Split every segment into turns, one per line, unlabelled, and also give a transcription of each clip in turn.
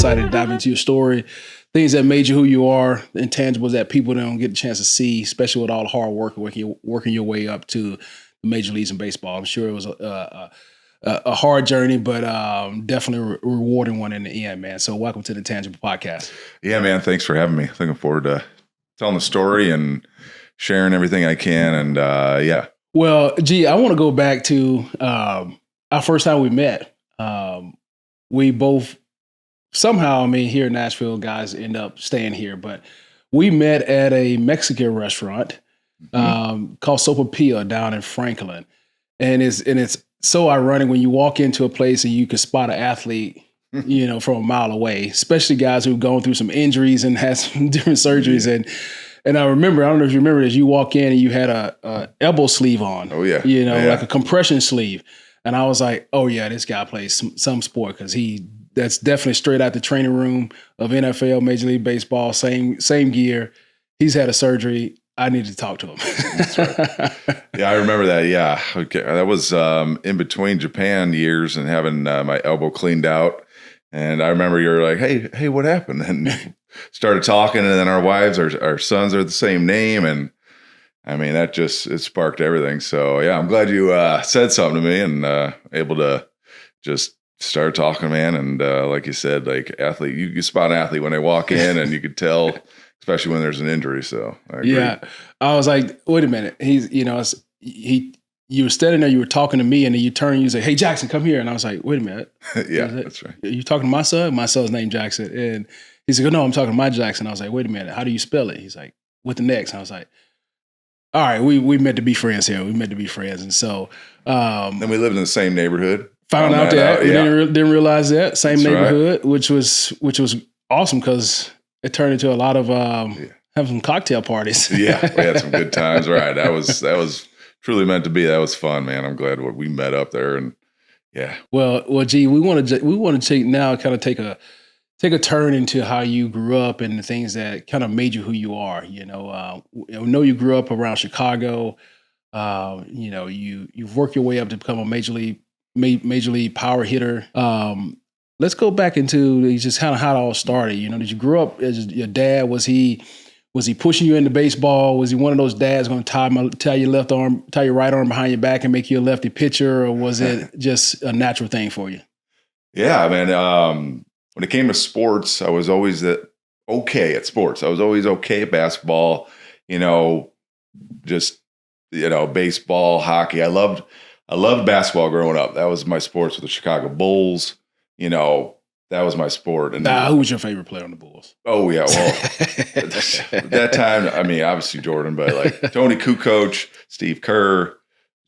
excited to dive into your story, things that made you who you are, intangibles that people don't get a chance to see, especially with all the hard work working your way up to the major leagues in baseball. I'm sure it was a hard journey, but definitely a rewarding one in the end, man. So welcome to the Tangible Podcast.
Yeah, man. Thanks for having me. Looking forward to telling the story and sharing everything I can. And yeah.
Well, I want to go back to our first time we met. We both somehow, here in Nashville, guys end up staying here, but we met at a Mexican restaurant called Sopapilla down in Franklin. And it's so ironic when you walk into a place and you can spot an athlete, from a mile away, especially guys who've gone through some injuries and had some different surgeries. And I remember, I don't know if you remember this, you walk in and you had a elbow sleeve on.
Oh, yeah.
Like a compression sleeve. And I was like, oh, yeah, this guy plays some sport because that's definitely straight out the training room of NFL, Major League Baseball, same gear. He's had a surgery. I need to talk to him.
That's right. Yeah, I remember that. Yeah. Okay. That was in between Japan years and having my elbow cleaned out. And I remember you were like, hey, what happened? And started talking, and then our wives, our sons are the same name. And it sparked everything. So yeah, I'm glad you said something to me and able to just start talking, man. And like you said, like athlete, you spot an athlete when they walk in and you could tell, especially when there's an injury. So I agree.
Yeah, I was like, wait a minute. You were standing there, you were talking to me, and then you turn and you say, hey, Jackson, come here. And I was like, wait a minute.
Yeah, that's right.
You talking to my son? My son's named Jackson. And he's like, no, I'm talking to my Jackson. I was like, wait a minute. How do you spell it? He's like, with the next. And I was like, all right, we meant to be friends here. We meant to be friends. And so.
Then we lived in the same neighborhood.
Found out that. We
yeah.
didn't realize that. Same
That's
neighborhood, right. which was awesome because it turned into a lot of having some cocktail parties.
Yeah, we had some good times. Right. That was truly meant to be. That was fun, man. I'm glad we met up there, and yeah.
Well, we want to take now kind of take a turn into how you grew up and the things that kind of made you who you are. I know you grew up around Chicago. You've worked your way up to become a major league power hitter. Let's go back into just kind of how it all started. Did you grow up as your dad? Was he pushing you into baseball? Was he one of those dads going to tie your right arm behind your back and make you a lefty pitcher, or was it just a natural thing for you?
Yeah, man. When it came to sports, I was always okay at sports. I was always okay at basketball. Baseball, hockey. I loved basketball growing up. That was my sports with the Chicago Bulls. That was my sport. And
who was your favorite player on the Bulls?
Oh yeah, well, at that time, obviously Jordan, but like Tony Kukoc, Steve Kerr,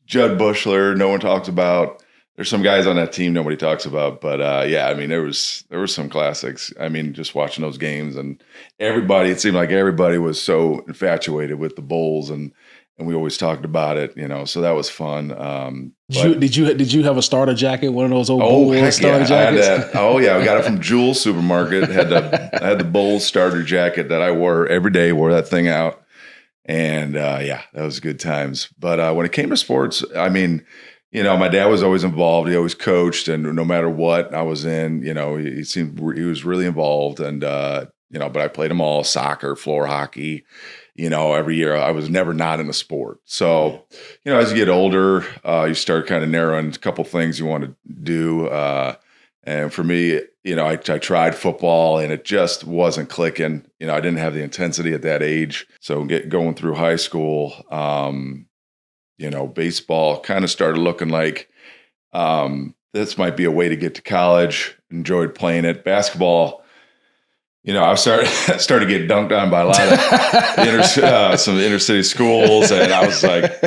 Judd Bushler. No one talks about. There's some guys on that team nobody talks about, but there were some classics. Just watching those games, and it seemed like everybody was so infatuated with the Bulls, and we always talked about it, so that was fun.
Did you have a starter jacket, one of those old Bulls starter jackets?
I had that. Oh yeah, I got it from Jewel Supermarket. I had the Bulls starter jacket that I wore every day. Wore that thing out, and that was good times. But when it came to sports, my dad was always involved. He always coached, and no matter what I was in, he was really involved. And but I played them all: soccer, floor hockey. Every year I was never not in a sport. So, as you get older, you start kind of narrowing a couple things you want to do. And for me, I tried football and it just wasn't clicking. I didn't have the intensity at that age. So going through high school, baseball kind of started looking like this might be a way to get to college. Enjoyed playing it. Basketball, I started getting dunked on by a lot of some inner city schools, and I was like,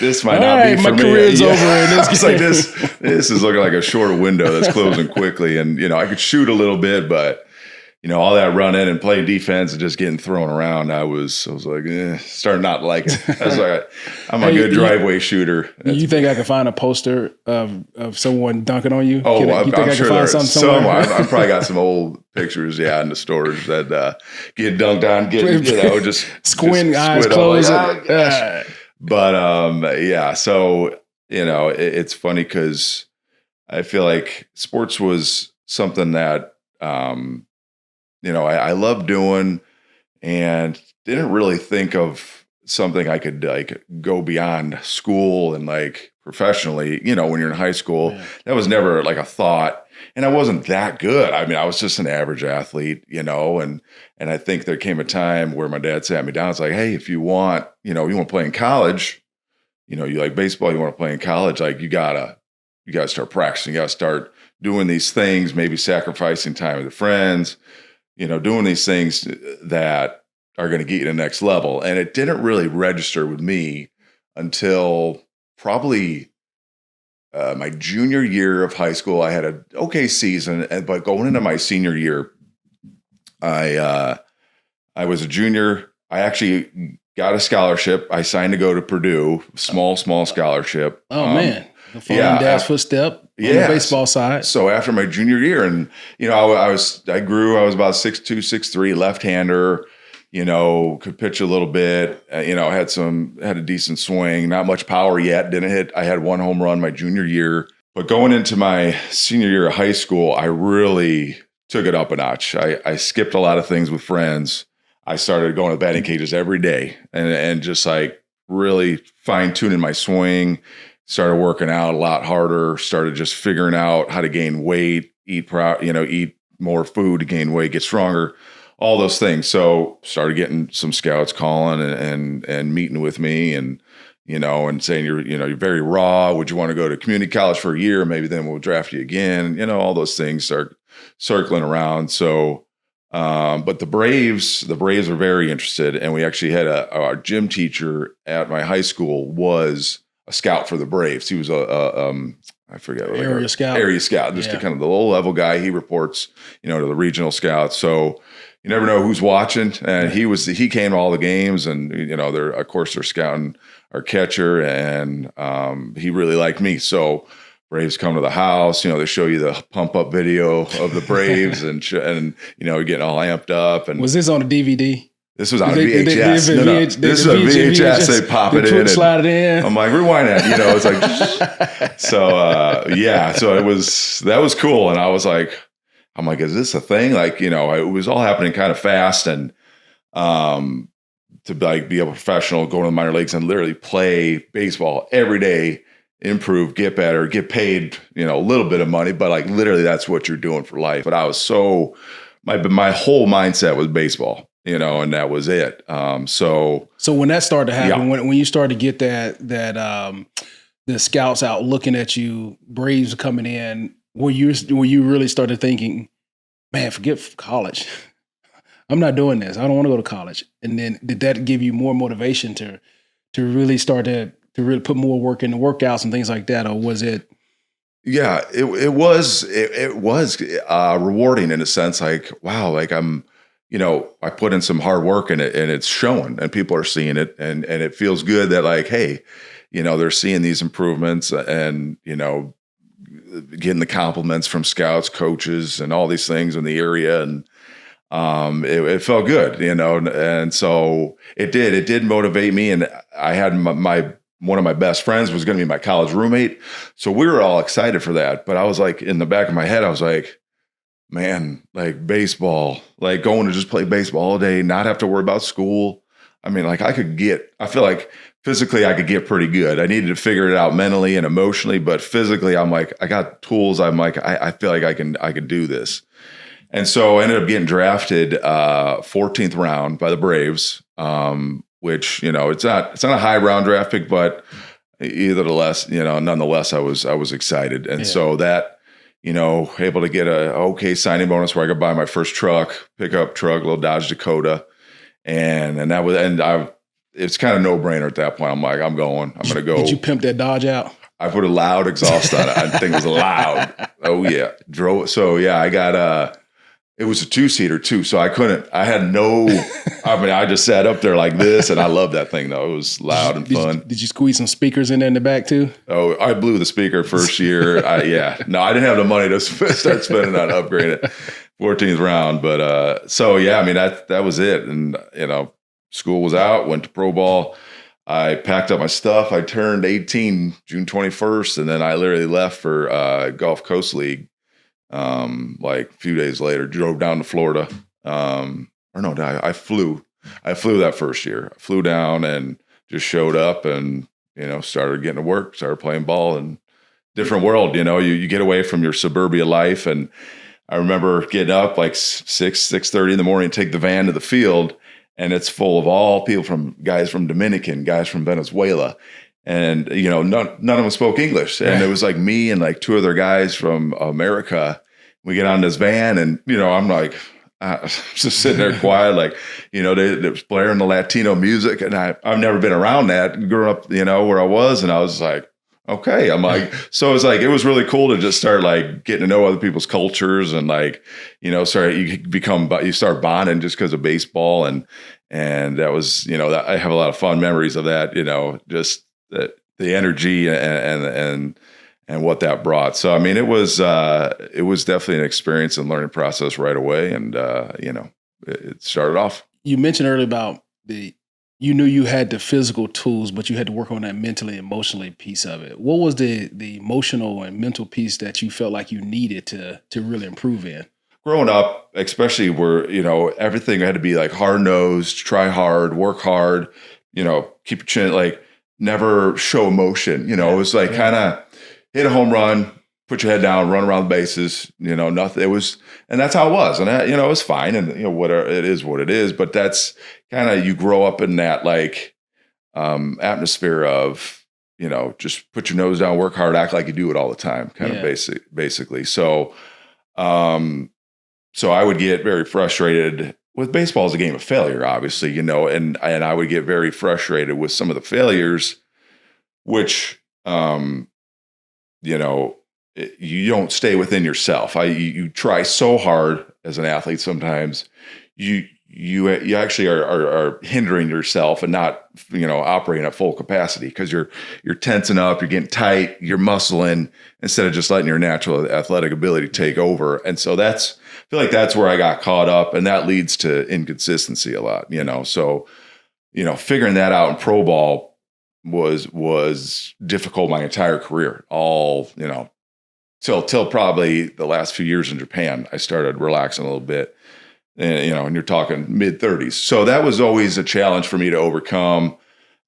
this might not be for me.
My career's over.
I was like, this is looking like a short window that's closing quickly, and I could shoot a little bit, but all that running and playing defense and just getting thrown around, I was like, starting not to like it. I was like, I'm a good driveway shooter.
You think I could find a poster of someone dunking on you?
Oh,
you think
I'm
I
sure
could find something somewhere?
I've probably got some old pictures, in the storage that get dunked on, just
squint, eyes closed.
But so it's funny because I feel like sports was something that, I love doing, and didn't really think of something I could like go beyond school and like professionally, when you're in high school.
Yeah.
That was never like a thought. And I wasn't that good. I mean, I was just an average athlete, and I think there came a time where my dad sat me down. It's like, hey, if you want, you want to play in college, you like baseball, you want to play in college, like you gotta start practicing, you gotta start doing these things, maybe sacrificing time with the friends, doing these things that are going to get you to the next level. And it didn't really register with me until probably my junior year of high school. I had an okay season, but going into my senior year, I was a junior. I actually got a scholarship. I signed to go to Purdue, small scholarship.
Oh man, following Dad's footstep on the baseball side.
So after my junior year, and I grew. I was about 6'2", 6'3", left-hander. Could pitch a little bit. Had a decent swing. Not much power yet. Didn't hit. I had one home run my junior year, but going into my senior year of high school, I really took it up a notch. I skipped a lot of things with friends. I started going to batting cages every day and just like really fine tuning my swing. Started working out a lot harder. Started just figuring out how to gain weight, eat more food to gain weight, get stronger. All those things. So started getting some scouts calling and meeting with me and saying you're very raw. Would you want to go to community college for a year? Maybe then we'll draft you again. All those things start circling around. So, but the Braves are very interested, and we actually had our gym teacher at my high school was a scout for the Braves. He was I forget what
area scout,
just a kind of the low level guy. He reports, to the regional scouts. So you never know who's watching. And he came to all the games, and they're scouting our catcher, and he really liked me. So Braves come to the house, they show you the pump up video of the Braves and getting all amped up. And
was this on a DVD?
This was on VHS. This is a VHS. They pop it in.
Slide it in.
I'm like, rewind it. It's like, so that was cool. And I'm like, is this a thing? Like, it was all happening kind of fast. And to like be a professional, go to the minor leagues and literally play baseball every day, improve, get better, get paid, a little bit of money, but like literally that's what you're doing for life. But I was my whole mindset was baseball. And that was it. So
when that started to happen, when you started to get that the scouts out looking at you, Braves coming in, where you really started thinking, man, forget college. I'm not doing this. I don't want to go to college. And then did that give you more motivation to really start to really put more work into workouts and things like that, or was it?
Yeah, it was rewarding in a sense. Like, wow, like I put in some hard work in it, and it's showing, and people are seeing it, and it feels good that like, hey, they're seeing these improvements, and getting the compliments from scouts, coaches, and all these things in the area, and it felt good, and so it did motivate me, and I had one of my best friends was going to be my college roommate, so we were all excited for that. But I was like, in the back of my head, I was like, man, like baseball, like going to just play baseball all day, not have to worry about school. I mean, like I feel like physically I could get pretty good. I needed to figure it out mentally and emotionally, but physically I'm like, I got tools. I'm like, I feel like I can do this. And so I ended up getting drafted 14th round by the Braves, which, it's not a high round draft pick, but nonetheless, I was excited. And so that, able to get a okay signing bonus where I could buy my first pickup truck, little Dodge Dakota. And it's kind of no brainer at that point. I'm like, I'm going to go.
Did you pimp that Dodge out?
I put a loud exhaust on it. I think it was loud. Oh yeah. Drove. So yeah, I got it was a 2-seater too. So I just sat up there like this, and I loved that thing though. It was loud and fun.
Did you squeeze some speakers in there in the back too?
Oh, I blew the speaker first year. No, I didn't have the money to start spending on upgrading it. 14th round. But so yeah, I mean that was it. And school was out, went to pro ball. I packed up my stuff. I turned 18 June 21st, and then I literally left for Gulf Coast League Like a few days later, drove down to Florida. I flew. I flew that first year. I flew down and just showed up and, started getting to work, started playing ball, and different world. You get away from your suburbia life. And I remember getting up like 6:30 in the morning, take the van to the field, and it's full of all people from guys from Dominican, guys from Venezuela. And, none of them spoke English. And it was like me and like two other guys from America. We get on this van and, I'm like, just sitting there quiet, like, they was blaring the Latino music. And I've never been around that growing up, where I was. And I was like, okay. I'm like, so it was like, it was really cool to just start like getting to know other people's cultures and like, you start bonding just because of baseball. And that was, that I have a lot of fun memories of that, just the energy and what that brought. So, I mean, it was definitely an experience and learning process right away. And, it started off.
You mentioned earlier about you knew you had the physical tools, but you had to work on that mentally, emotionally piece of it. What was the emotional and mental piece that you felt like you needed to really improve in?
Growing up, especially where, everything had to be like hard nosed, try hard, work hard, keep your chin, like never show emotion. It was like kind of hit a home run, put your head down, run around the bases, nothing. It was, and that's how it was. And it was fine. And, whatever, it is what it is, but that's kind of, you grow up in that like atmosphere of, just put your nose down, work hard, act like you do it all the time, kind of basically. So, so I would get very frustrated with baseball as a game of failure, obviously, and I would get very frustrated with some of the failures, which, you don't stay within yourself. You try so hard as an athlete. Sometimes you actually are hindering yourself and not, operating at full capacity because you're tensing up, you're getting tight, you're muscling instead of just letting your natural athletic ability take over. And so I feel like that's where I got caught up, and that leads to inconsistency a lot, So, figuring that out in pro ball was difficult my entire career. All, till probably the last few years in Japan, I started relaxing a little bit. And, and you're talking mid-30s. So that was always a challenge for me to overcome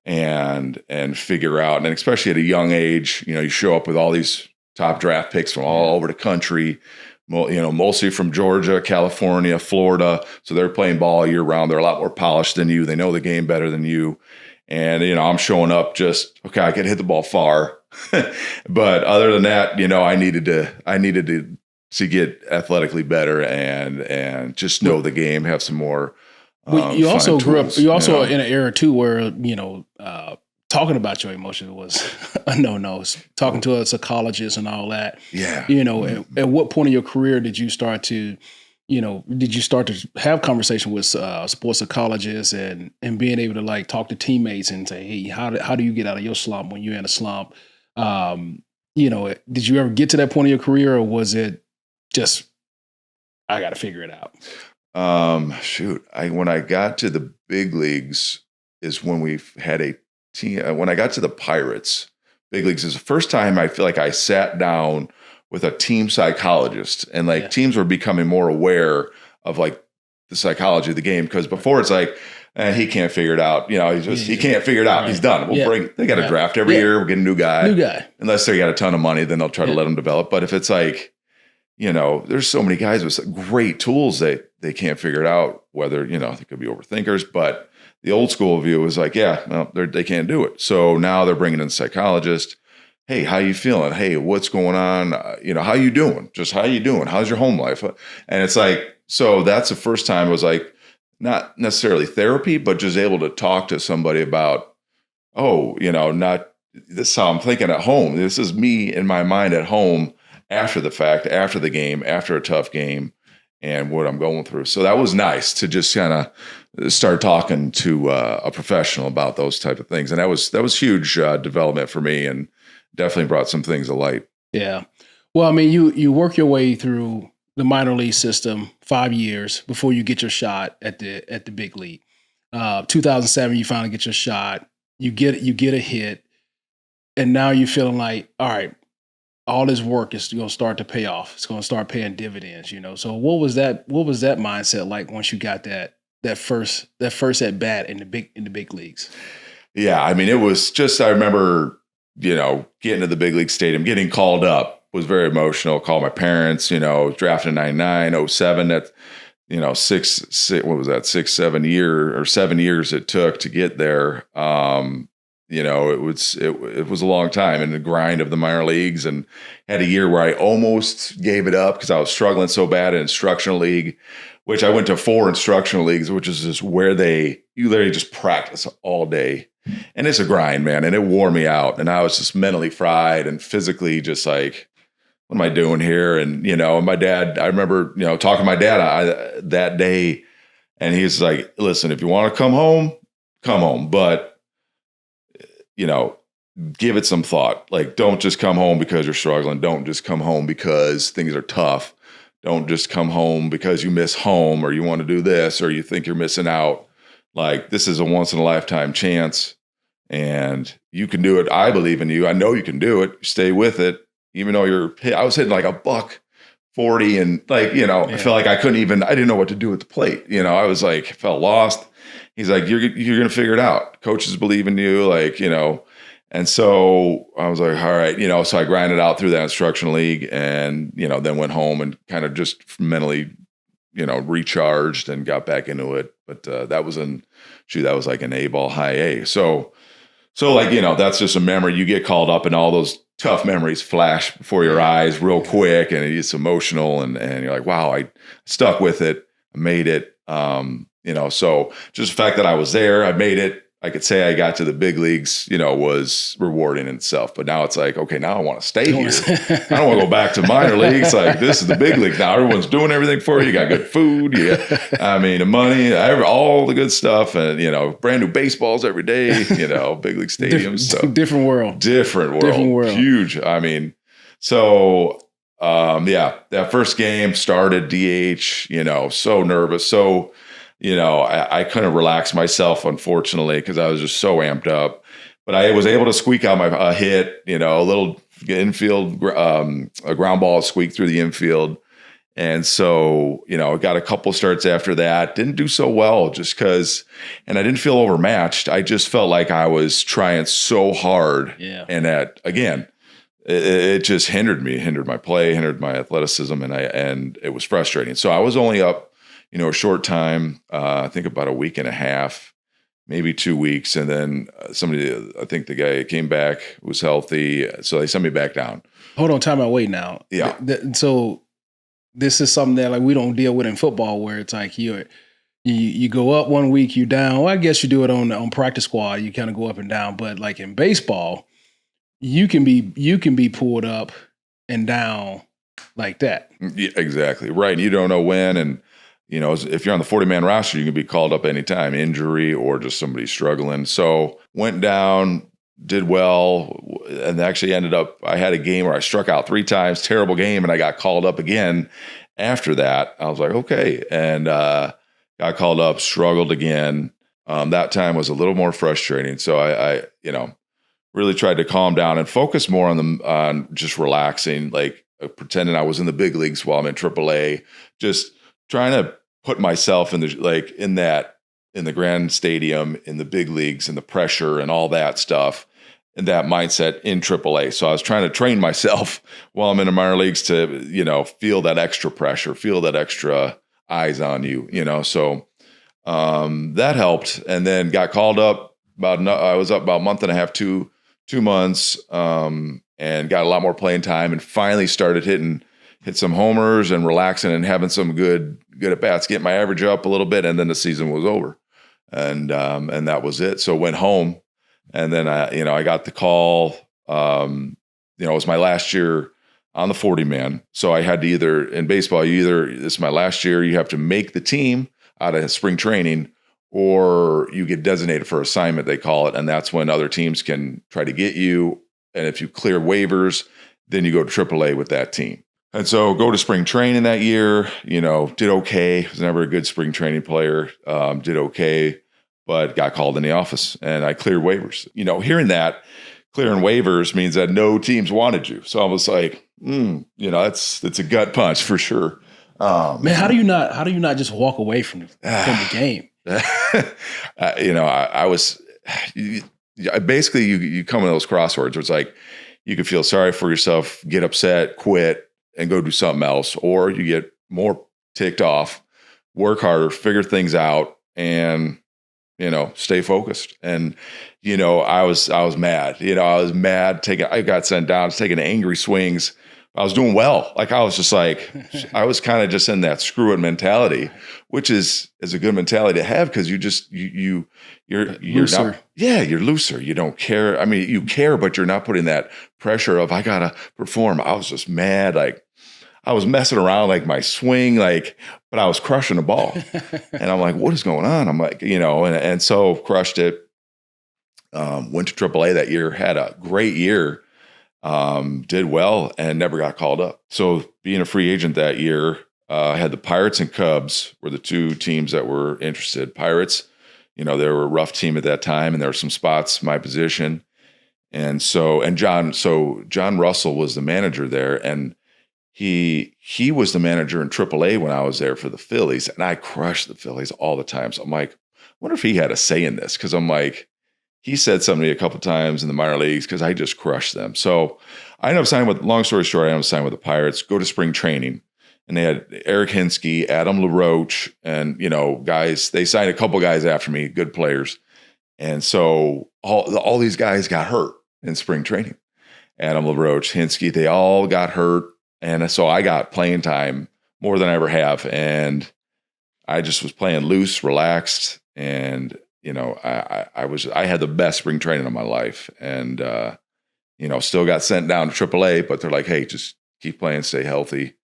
and figure out. And especially at a young age, you show up with all these top draft picks from all over the country, mostly from Georgia, California, Florida. So they're playing ball year round. They're a lot more polished than you. They know the game better than you. And, I'm showing up just, okay, I can hit the ball far. But other than that, I needed to get athletically better and just know the game, have some more.
You also grew up. You also in an era too where talking about your emotions was a no. Talking to a psychologist and all that.
Yeah.
At what point in your career did you start to have conversation with sports psychologists and being able to like talk to teammates and say, hey, how do you get out of your slump when you're in a slump? Did you ever get to that point in your career, or was it just, I got to figure it out?
When I got to the big leagues is when we've had a team. When I got to the Pirates, big leagues is the first time I feel like I sat down with a team psychologist, and like teams were becoming more aware of like the psychology of the game. Because before it's like, he can't figure it out. He can't figure it out. Right. He's done. They got a draft every year. We'll get a new guy. Unless they got a ton of money, then they'll try to let him develop. But if it's like, there's so many guys with great tools that they can't figure it out, whether, they could be overthinkers. But the old school view was like, they can't do it. So now they're bringing in a psychologist. Hey, how you feeling? Hey, what's going on? How you doing? Just how you doing? How's your home life? And it's like, so that's the first time it was like, not necessarily therapy, but just able to talk to somebody about, not this is how I'm thinking at home. This is me in my mind at home after the fact, after the game, after a tough game, and what I'm going through. So that was nice to just kind of start talking to a professional about those type of things. And that was huge development for me, and definitely brought some things to light.
Yeah. Well, I mean, you work your way through the minor league system 5 years before you get your shot at the big league. 2007, you finally get your shot. You get a hit, and now you're feeling like, all right, all this work is going to start to pay off. It's going to start paying dividends, you know. So what was that mindset like once you got that first at bat in the big leagues?
Yeah, I mean, it was just, I remember, getting to the big league stadium, getting called up was very emotional. Called my parents, drafted in 99, 07. That, what was that, 7 years it took to get there. It was a long time in the grind of the minor leagues, and had a year where I almost gave it up because I was struggling so bad in instructional league, which I went to 4 instructional leagues, which is just where you literally just practice all day. And it's a grind, man. And it wore me out. And I was just mentally fried and physically just like, what am I doing here? And, my dad, I remember, talking to my dad that day, and he's like, listen, if you want to come home. But, give it some thought. Like, don't just come home because you're struggling. Don't just come home because things are tough. Don't just come home because you miss home or you want to do this or you think you're missing out. Like, this is a once in a lifetime chance and you can do it. I believe in you. I know you can do it. Stay with it. Even though I was hitting like $140 and I felt like I didn't know what to do with the plate. I was like, felt lost. He's like, you're going to figure it out. Coaches believe in you. And so I was like, all right, so I grinded out through that instructional league and, then went home and kind of just mentally, recharged and got back into it. But that was like an A-ball high A. So that's just a memory. You get called up and all those tough memories flash before your eyes real quick. And it's emotional and you're like, wow, I stuck with it. I made it. So just the fact that I was there, I made it. I could say I got to the big leagues, was rewarding in itself. But now it's like, okay, now I want to stay here. I don't want to go back to minor leagues. Like, this is the big league now. Everyone's doing everything for you. You got good food. The money, all the good stuff. And, brand new baseballs every day, big league stadiums.
Different world.
Huge. That first game started DH, so nervous. So, I couldn't relax myself, unfortunately, because I was just so amped up. But I was able to squeak out my hit, a little infield, a ground ball squeaked through the infield. And so, I got a couple starts after that. Didn't do so well just because, and I didn't feel overmatched. I just felt like I was trying so hard.
Yeah.
And that, again, it just hindered my play, hindered my athleticism, and it was frustrating. So I was only up, a short time, I think about a week and a half, maybe 2 weeks. And then I think the guy came back, was healthy. So they sent me back down.
Hold on, time out, wait now.
Yeah.
So this is something that we don't deal with in football where it's like you go up 1 week, you down. Well, I guess you do it on practice squad. You kind of go up and down. But like in baseball, you can be pulled up and down like that.
Yeah, exactly. Right. You don't know when. And, if you're on the 40-man roster, you can be called up anytime, injury or just somebody struggling. So went down, did well, and actually I had a game where I struck out 3 times, terrible game, and I got called up again after that. I was like, okay. And got called up, struggled again. That time was a little more frustrating. So I really tried to calm down and focus more on just relaxing, like pretending I was in the big leagues while I'm in AAA, just trying to put myself in the grand stadium, in the big leagues, and the pressure and all that stuff, and that mindset in AAA. So I was trying to train myself while I'm in the minor leagues to, feel that extra pressure, feel that extra eyes on you, So that helped, and then got called up. I was up about a month and a half, 2 months, and got a lot more playing time, and finally started hit some homers and relaxing and having some good at bats, getting my average up a little bit, and then the season was over, and that was it. So went home, and then I got the call. It was my last year on the 40-man, so I had to in baseball, this is my last year. You have to make the team out of spring training, or you get designated for assignment, they call it, and that's when other teams can try to get you. And if you clear waivers, then you go to AAA with that team. And so go to spring training that year, did okay. Was never a good spring training player. Did okay, but got called in the office and I cleared waivers. Hearing that, clearing waivers means that no teams wanted you. So I was like, it's a gut punch for sure.
Man, how do you not just walk away from the game?
I was basically you come in those crosswords where it's like you can feel sorry for yourself, get upset, quit, and go do something else, or you get more ticked off, work harder, figure things out, and stay focused. And I was mad. I was mad. I got sent down, taking angry swings. I was doing well. Like I was just like, I was kind of just in that screw it mentality, which is a good mentality to have because you're
looser.
not, you're looser. You don't care. I mean, you care, but you're not putting that pressure of I gotta perform. I was just mad. Like I was messing around like my swing, but I was crushing the ball. And I'm like, what is going on? I'm like, and so crushed it. Went to AAA that year, had a great year. Did well and never got called up. So being a free agent that year, I had the Pirates and Cubs were the two teams that were interested. Pirates, they were a rough team at that time, and there were some spots my position. And John Russell was the manager there, and he was the manager in AAA when I was there for the Phillies, and I crushed the Phillies all the time. So I'm like, I wonder if he had a say in this, because I'm like, he said something to me a couple of times in the minor leagues because I just crushed them. So I ended up signing long story short, I ended up signing with the Pirates, go to spring training. And they had Eric Hinsky, Adam LaRoche, and, guys, they signed a couple guys after me, good players. And so all these guys got hurt in spring training. Adam LaRoche, Hinsky, they all got hurt. And so I got playing time more than I ever have. And I just was playing loose, relaxed, and I had the best spring training of my life, and still got sent down to AAA, but they're like, hey, just keep playing, stay healthy,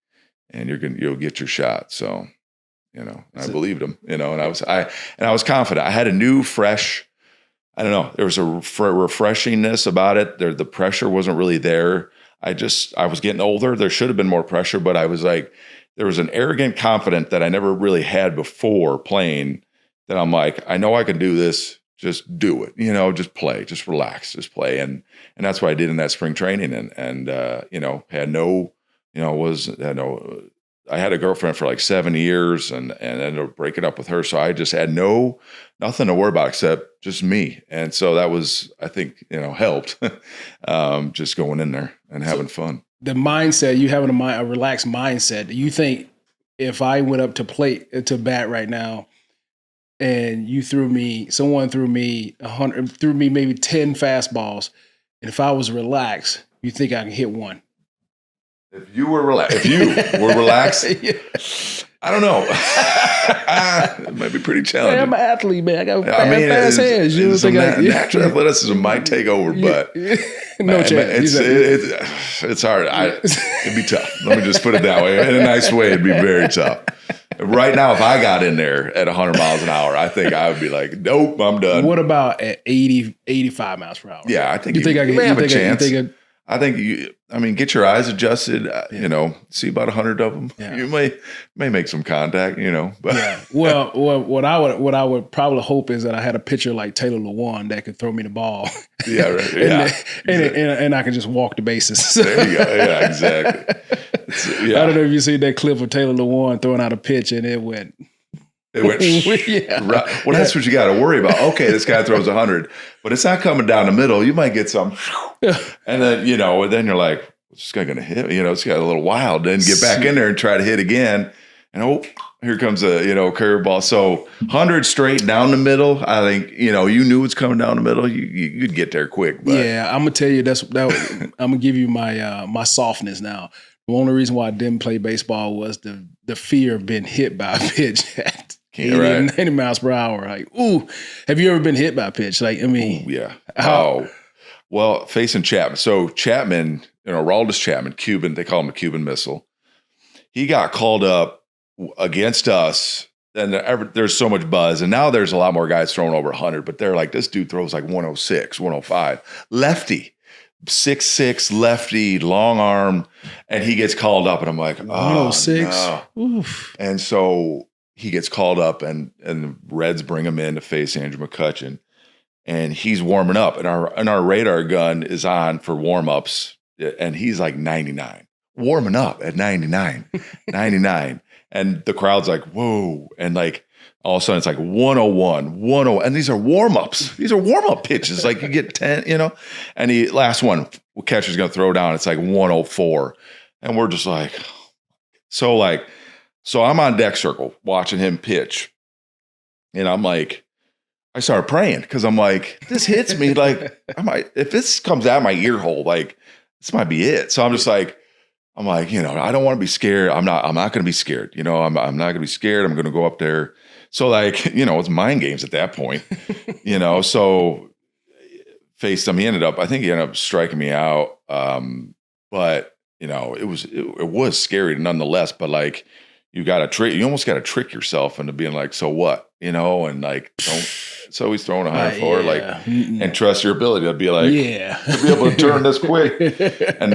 and you'll get your shot. So, I believed them, and I was confident. I had a new, fresh, I don't know, there was a refreshingness about it. The pressure wasn't really there. I was getting older. There should have been more pressure, but I was like, there was an arrogant confidence that I never really had before playing. That I'm like, I know I can do this. Just do it. Just play. Just relax. Just play. And that's what I did in that spring training. And I had a girlfriend for like 7 years and ended up breaking up with her. So I just had nothing to worry about except just me. And so that was, I think, helped just going in there and having fun.
The mindset, you having a relaxed mindset. Do you think if I went up to bat right now, and someone threw me 100, threw me maybe 10 fastballs, and if I was relaxed, you think I can hit one?
If you were relaxed, yeah. I don't know. It might be pretty challenging.
Man, I'm an athlete, man. I got fast hands. You don't think
natural athleticism might take over, but
no chance.
It's hard. It'd be tough. Let me just put it that way. In a nice way, it'd be very tough. Right now, if I got in there at 100 miles an hour, I think I would be like, nope, I'm done.
What about at 80, 85 miles per hour?
Yeah, I think
you
have a chance. I think get your eyes adjusted, see about 100 of them. Yeah. You may make some contact, but
yeah. Well, what I would probably hope is that I had a pitcher like Taylor Lewan that could throw me the ball.
Yeah, right.
and I could just walk the bases.
There you go. Yeah, exactly.
I don't know if you see that clip of Taylor Lewan throwing out a pitch and it went.
Yeah. Right. Well, that's what you got to worry about. Okay, this guy throws 100, but it's not coming down the middle. You might get some, and then then you're like, "What's this guy going to hit?" It's got a little wild. Then get back in there and try to hit again, and here comes a curveball. So 100 straight down the middle. I think you knew it's coming down the middle. You'd get there quick. But.
Yeah, I'm gonna tell you I'm gonna give you my softness now. The only reason why I didn't play baseball was the fear of being hit by a pitch at 90 miles per hour. Like, ooh, have you ever been hit by a pitch? Like, I mean,
ooh, yeah. Well, facing Chapman. So Chapman, Aroldis Chapman, Cuban, they call him a Cuban missile. He got called up against us, and there's so much buzz. And now there's a lot more guys throwing over 100, but they're like, this dude throws like 106, 105. Lefty. 6'6", lefty, long arm, and he gets called up, and I'm like, 106. No. Oof. And so he gets called up, and the Reds bring him in to face Andrew McCutchen. and he's warming up, and our radar gun is on for warm-ups, and he's like 99, warming up at 99, 99. And the crowd's like, whoa. And like, all of a sudden it's like 101, 101. And these are warm-ups. These are warm-up pitches. Like you get 10, and the last one, catcher's going to throw down. It's like 104. And we're just like, so I'm on deck circle watching him pitch. And I'm like, I started praying because I'm like, this hits me. Like, if this comes out of my ear hole, like this might be it. So I'm just like, I don't want to be scared. I'm not going to be scared. I'm not going to be scared. I'm going to go up there. So like, it's mind games at that point, so faced him. I think he ended up striking me out. But it was scary nonetheless, but like you almost got to trick yourself into being like, so what, and like, so he's throwing a high forward, and trust your ability to be like, to be able to turn this quick.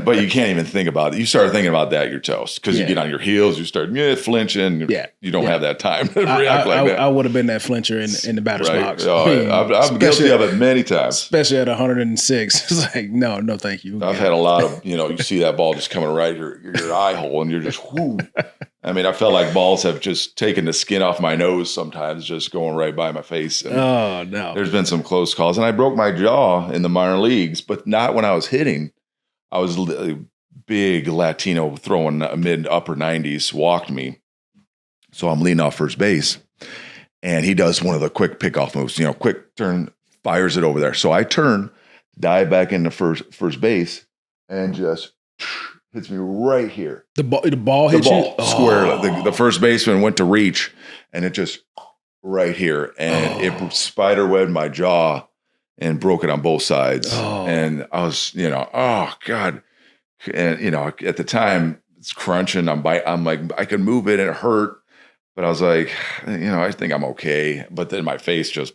But you can't even think about it. You start thinking about that, you're toast because you get on your heels, you start flinching. You don't have that time to react like that.
I would have been that flincher in the batter's box.
I'm guilty of it many times,
especially at 106. It's like, no, thank you.
I've had a lot of, you see that ball just coming right your eye hole, and you're just whoo. I mean, I felt like balls have just taken the skin off my nose sometimes, just going right by my face. And
oh, no.
There's been some close calls. And I broke my jaw in the minor leagues, but not when I was hitting. I was a big Latino throwing mid-upper 90s, walked me. So I'm leading off first base. And he does one of the quick pickoff moves, quick turn, fires it over there. So I turn, dive back into first base, and just hits me right here.
The ball hit you?
Square. The first baseman went to reach, and it just right here. And it spider-webbed my jaw and broke it on both sides. And I was, oh, God. And, at the time, it's crunching. I'm like, I could move it, and it hurt. But I was like, I think I'm okay. But then my face just,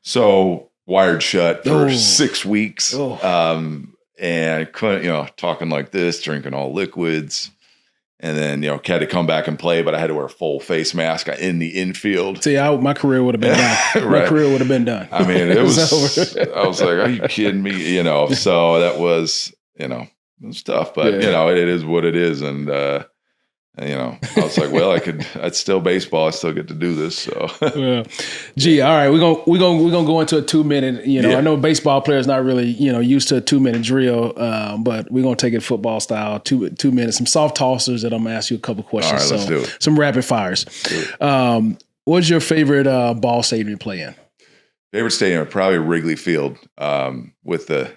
so wired shut for 6 weeks. And couldn't, talking like this, drinking all liquids. And then, had to come back and play, but I had to wear a full face mask in the infield.
See, my career would have been done.
Right.
My career would have been done.
I mean, it was over. I was like, are you kidding me? So that was, it was tough, but it is what it is. And, I was like, well, it's still baseball. I still get to do this. So,
all right, we're gonna go into a 2-minute. I know baseball players not really used to a 2-minute drill, but we're gonna take it football style. 2 minutes, some soft tossers that I'm gonna ask you a couple questions.
All right, let's do it.
Some rapid fires. What's your favorite ball stadium to play in?
Favorite stadium, probably Wrigley Field. With the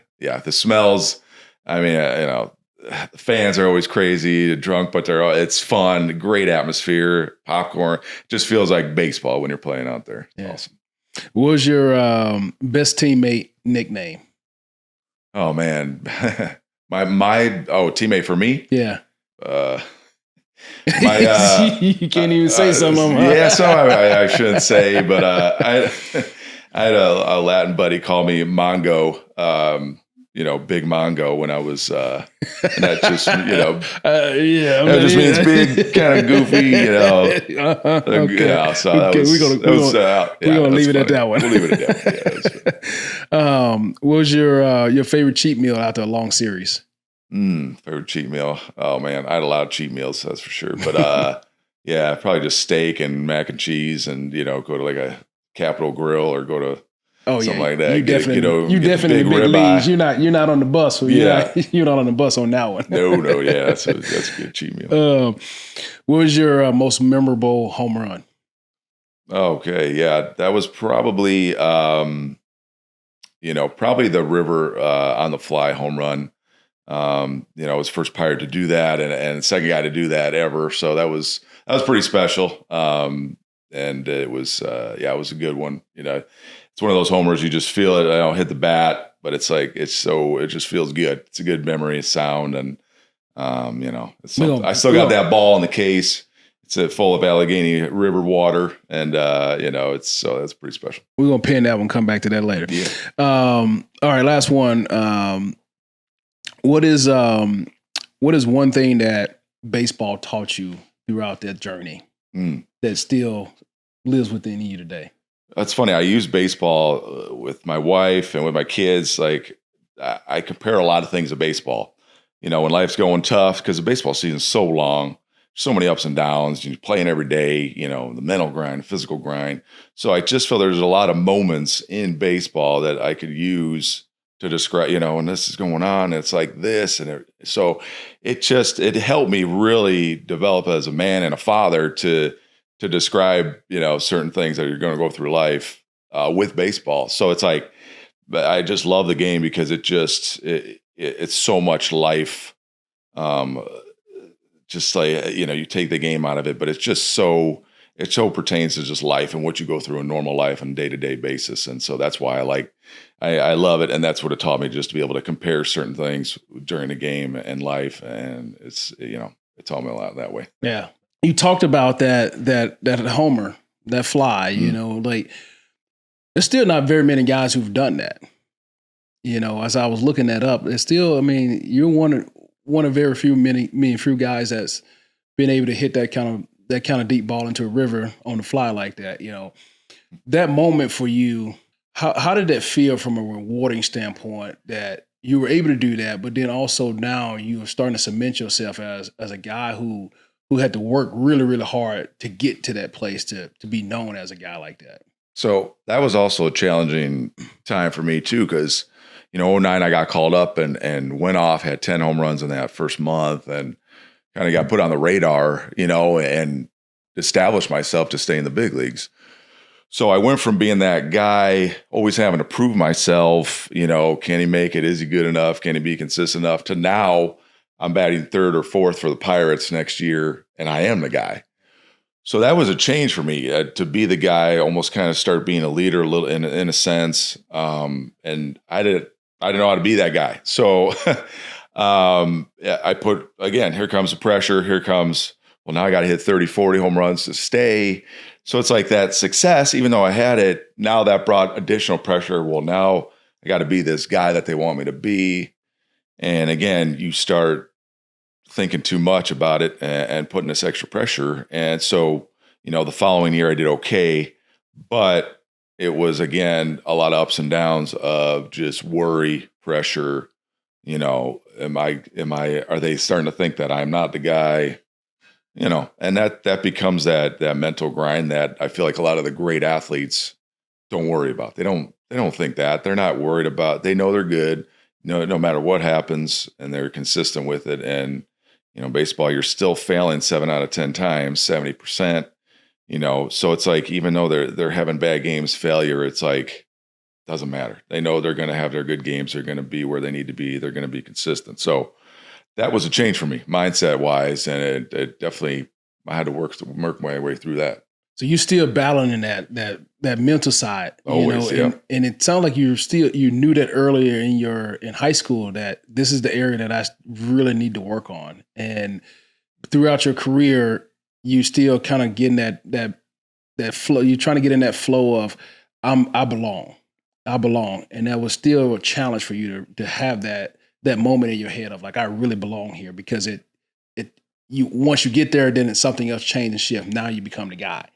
smells. I mean, the fans are always crazy, drunk, but it's fun, great atmosphere, popcorn. Just feels like baseball when you're playing out there. Awesome.
What was your best teammate nickname?
Oh man, my teammate for me?
Yeah.
You
can't even say some of them.
Yeah, some I shouldn't say, but I had a Latin buddy call me Mongo. Big Mongo when I was, and that just, that just means big, kind of goofy,
Okay.
So that was,
we're gonna leave it at that one.
We'll leave it at that.
What was your favorite cheat meal after a long series?
Favorite cheat meal? Oh man, I had a lot of cheat meals, that's for sure. But probably just steak and mac and cheese, and go to like a Capitol Grill or go to. Something like that.
You definitely big leagues. You're not on the bus. You're not on the bus on that one.
No. Yeah, that's a good cheat meal.
What was your most memorable home run?
Okay, yeah, that was probably probably the River on the fly home run. I was first Pirate to do that, and second guy to do that ever. So that was pretty special. And it was it was a good one. It's one of those homers you just feel it. I don't hit the bat, but it's like it just feels good. It's a good memory, sound, and I still got that ball in the case. It's full of Allegheny River water, and that's pretty special.
We're gonna pin that one. Come back to that later.
Yeah.
All right, last one. What is one thing that baseball taught you throughout that journey that still lives within you today?
That's funny. I use baseball with my wife and with my kids. Like I compare a lot of things to baseball. When life's going tough, because the baseball season's so long, so many ups and downs. You're playing every day. The mental grind, physical grind. So I just feel there's a lot of moments in baseball that I could use to describe. And this is going on. It's like this, so it helped me really develop as a man and a father to describe, certain things that you're going to go through life with baseball. So it's like, I just love the game because it's so much life. Just like, you take the game out of it, but it so pertains to just life and what you go through in normal life on a day-to-day basis. And so that's why I love it. And that's what it taught me, just to be able to compare certain things during the game and life. And it taught me a lot that way.
Yeah. You talked about that homer, that fly, like there's still not very many guys who've done that. As I was looking that up, it's still, you're one of very few guys that's been able to hit that kind of deep ball into a river on the fly like that. That moment for you, how did that feel from a rewarding standpoint that you were able to do that, but then also now you are starting to cement yourself as a guy who had to work really, really hard to get to that place to be known as a guy like that?
So that was also a challenging time for me too, because, 2009 I got called up and went off, had 10 home runs in that first month and kind of got put on the radar, and established myself to stay in the big leagues. So I went from being that guy, always having to prove myself, can he make it? Is he good enough? Can he be consistent enough? To now I'm batting third or fourth for the Pirates next year, and I am the guy. So that was a change for me to be the guy, almost kind of start being a leader a little in a sense. And I didn't know how to be that guy. So I put, again, here comes the pressure. Here comes, well, now I got to hit 30, 40 home runs to stay. So it's like that success, even though I had it, now that brought additional pressure. Well, now I got to be this guy that they want me to be. And again, you start thinking too much about it and putting this extra pressure. And so, the following year I did okay, but it was, again, a lot of ups and downs of just worry, pressure. Are they starting to think that I'm not the guy? And that becomes that mental grind that I feel like a lot of the great athletes don't worry about. They don't think that. They're not worried about. They know they're good, no matter what happens, and they're consistent with it. And baseball, you're still failing 7 out of 10 times, 70%. So it's like, even though they're having bad games, failure, it's like, doesn't matter. They know they're going to have their good games. They're going to be where they need to be. They're going to be consistent. So that was a change for me, mindset wise, and it definitely, I had to work my way through that.
So you're still battling in that mental side,
Always, yeah.
And it sounds like you knew that earlier in high school that this is the area that I really need to work on. And throughout your career, you still kind of getting that flow. You're trying to get in that flow of I belong, and that was still a challenge for you to have that moment in your head of like, I really belong here, because once you get there, then it's something else change and shift. Now you become the guy.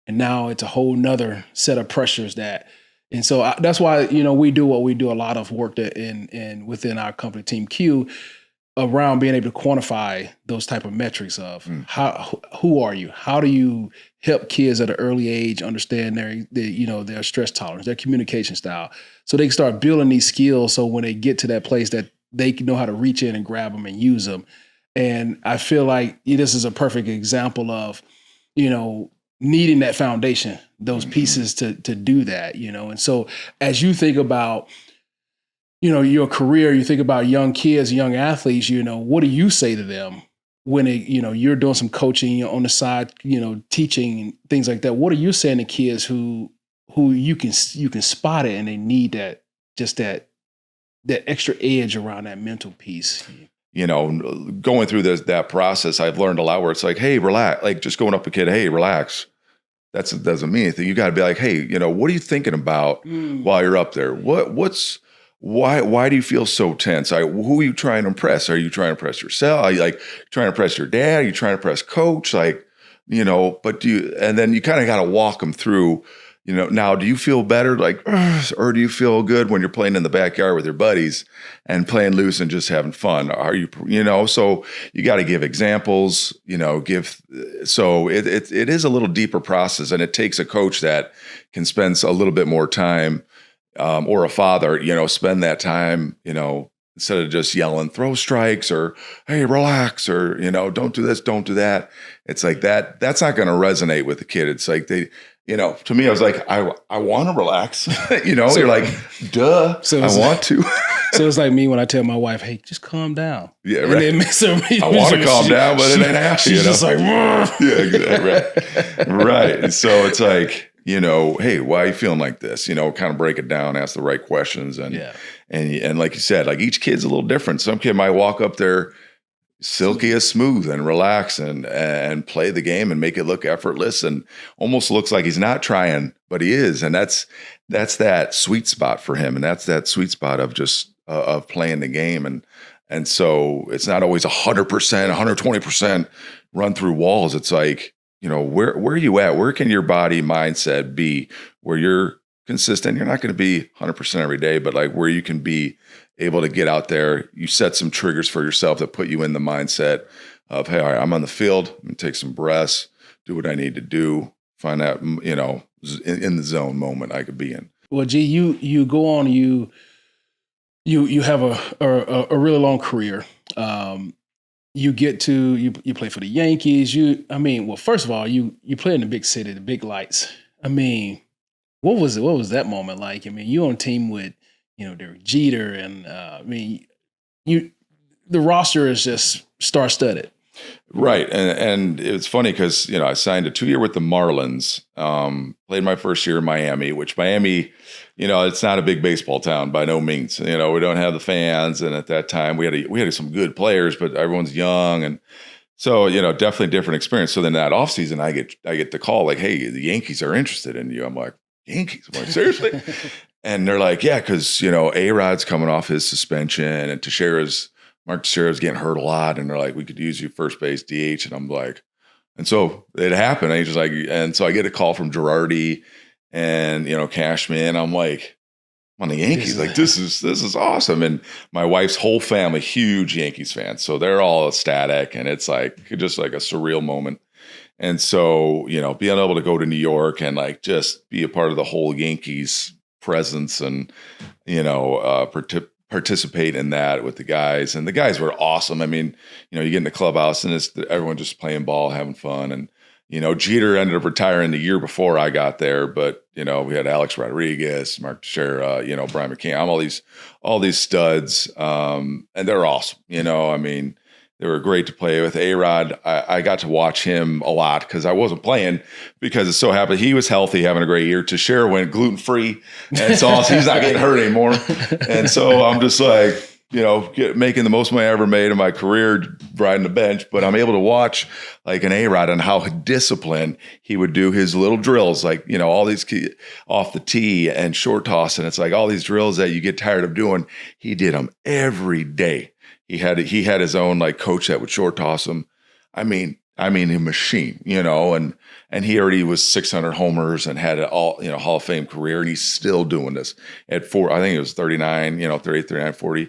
And now it's a whole nother set of pressures and so that's why, we do what we do, a lot of work in within our company, Team Q, around being able to quantify those type of metrics of who are you? How do you help kids at an early age understand their stress tolerance, their communication style, so they can start building these skills. So when they get to that place that they can know how to reach in and grab them and use them. And I feel like this is a perfect example of, needing that foundation, those pieces to do that, And so as you think about, your career, you think about young kids, young athletes, what do you say to them when you're doing some coaching on the side, teaching and things like that? What are you saying to kids who you can spot it and they need that extra edge around that mental piece?
Going through that process, I've learned a lot where it's like, hey, relax, like just going up to a kid, hey, relax. That doesn't mean anything. You got to be like, hey, what are you thinking about while you're up there? Why do you feel so tense? Who are you trying to impress? Are you trying to impress yourself? Are you like trying to impress your dad? Are you trying to impress coach? Like, but and then you kind of got to walk them through, now do you feel better like, "Ugh," or do you feel good when you're playing in the backyard with your buddies and playing loose and just having fun? Are you, so you got to give examples, so it is a little deeper process, and it takes a coach that can spend a little bit more time, or a father, spend that time, instead of just yelling, throw strikes, or, hey, relax, or, don't do this, don't do that. It's like that's not going to resonate with the kid. It's like to me, I was like, I want to relax. You're like, duh, so I want to.
So it's like me when I tell my wife, hey, just calm down.
Yeah, right.
And it makes her,
I want to calm down, but it ain't happening.
She's just like,
yeah, exactly, right. And so it's like, hey, why are you feeling like this? Kind of break it down, ask the right questions. And like you said, like each kid's a little different. Some kid might walk up there silky as smooth and relax and play the game and make it look effortless and almost looks like he's not trying, but he is. And that's that sweet spot for him. And that's that sweet spot of just of playing the game. And so it's not always 100%, 120% run through walls. It's like, where are you at? Where can your body mindset be where you're consistent? You're not going to be 100% every day, but like where you can be able to get out there. You set some triggers for yourself that put you in the mindset of, hey, all right, I'm on the field. I'm going to take some breaths, do what I need to do, find out, in the zone moment I could be in.
Well, G, you go on, you have a really long career. You get to you play for the Yankees. First of all, you play in the big city, the big lights. What was that moment like? You on a team with, Derek Jeter, and the roster is just star-studded.
Right. And it's funny because, I signed a 2-year with the Marlins, played my first year in Miami, which Miami, it's not a big baseball town by no means. We don't have the fans. And at that time we had some good players, but everyone's young. And so, definitely a different experience. So then that offseason, I get the call like, hey, the Yankees are interested in you. I'm like, Yankees? I'm like, seriously? And they're like, yeah, because, A-Rod's coming off his suspension and Mark Teixeira's getting hurt a lot. And they're like, we could use you first base DH. And I'm like, and so it happened. And so I get a call from Girardi and, Cashman. I'm like, I'm on the Yankees. Like, this is awesome. And my wife's whole family, huge Yankees fans. So they're all ecstatic. And it's like, just like a surreal moment. And so, being able to go to New York and like just be a part of the whole Yankees presence and, participate in that with the guys. And the guys were awesome. You get in the clubhouse and it's everyone just playing ball, having fun. And, Jeter ended up retiring the year before I got there, but, we had Alex Rodriguez, Mark Teixeira, Brian McCann, all these studs. And they're awesome. They were great to play with. A-Rod, I got to watch him a lot because I wasn't playing because it so happened he was healthy, having a great year. Teixeira went gluten-free, and so he's not getting hurt anymore. And so I'm just like, making the most money I ever made in my career riding the bench. But I'm able to watch like an A-Rod and how disciplined he would do his little drills, like, all these off the tee and short toss. And it's like all these drills that you get tired of doing. He did them every day. He had his own like coach that would short toss him. I mean a machine, and he already was 600 homers and had an all, Hall of Fame career. And he's still doing this at I think it was 39, 38, 39, 40.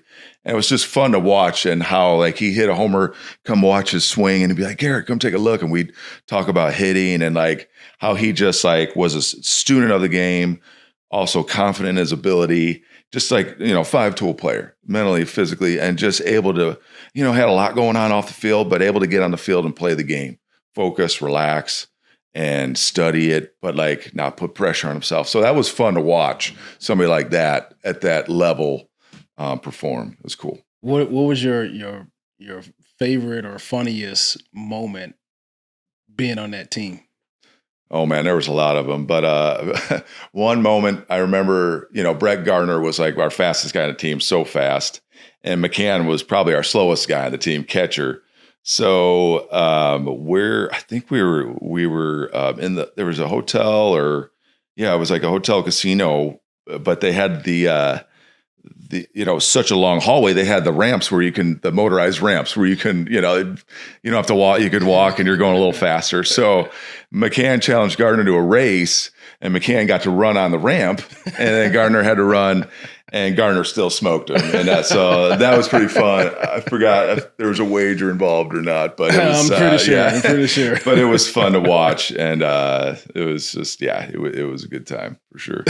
And it was just fun to watch and how like he hit a homer, come watch his swing and he'd be like, Garrett, come take a look. And we'd talk about hitting and like how he just like was a student of the game, also confident in his ability. Just like, 5-tool player, mentally, physically, and just able to, had a lot going on off the field, but able to get on the field and play the game, focus, relax, and study it, but like not put pressure on himself. So that was fun to watch somebody like that at that level perform. It was cool.
What was your favorite or funniest moment being on that team?
Oh man, there was a lot of them. But one moment I remember, Brett Gardner was like our fastest guy on the team, so fast. And McCann was probably our slowest guy on the team, catcher. So I think we were there was a hotel it was like a hotel casino, but they had the such a long hallway. They had the ramps the motorized ramps where you can, you don't have to walk. You could walk and you're going a little faster. So McCann challenged Gardner to a race, and McCann got to run on the ramp, and then Gardner had to run, and Gardner still smoked him. And that was pretty fun. I forgot if there was a wager involved or not, but it was,
I'm pretty sure.
But it was fun to watch, and it was just, it was a good time for sure.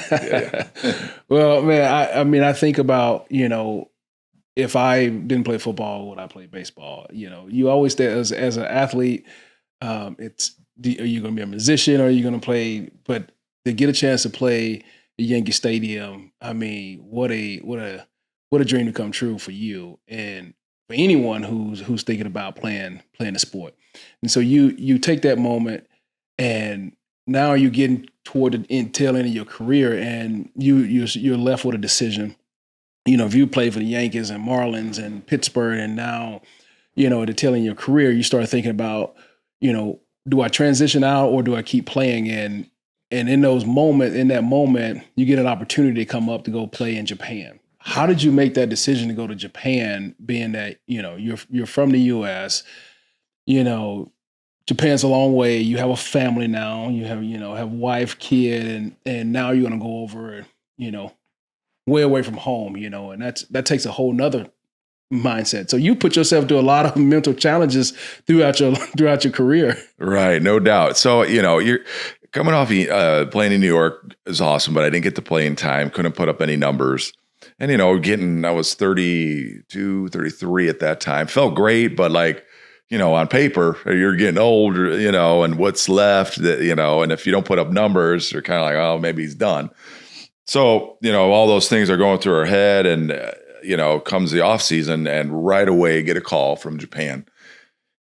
Yeah.
Well, man, I think about, if I didn't play football, would I play baseball? You always say as an athlete, are you going to be a musician, or are you going to play? But to get a chance to play at Yankee Stadium, I mean, what a dream to come true for you and for anyone who's thinking about playing the sport. And so you take that moment, and now you're getting toward the tail end of your career, and you're left with a decision. If you play for the Yankees and Marlins and Pittsburgh, and now, at the tail end of your career, you start thinking about, do I transition out or do I keep playing? And in that moment, you get an opportunity to come up to go play in Japan. How did you make that decision to go to Japan, being that, you're from the U.S., Japan's a long way. You have a family now. You have wife, kid, and now you're going to go over, way away from home, and that takes a whole nother mindset. So you put yourself through a lot of mental challenges throughout your career. Right,
no doubt. So you're coming off playing in New York is awesome, but I didn't get to play in time. Couldn't put up any numbers, and I was 32, 33 at that time. Felt great, but on paper, you're getting older, and what's left, and if you don't put up numbers, you're kind of like, oh, maybe he's done. So, all those things are going through our head, and, comes the off season, and right away get a call from Japan.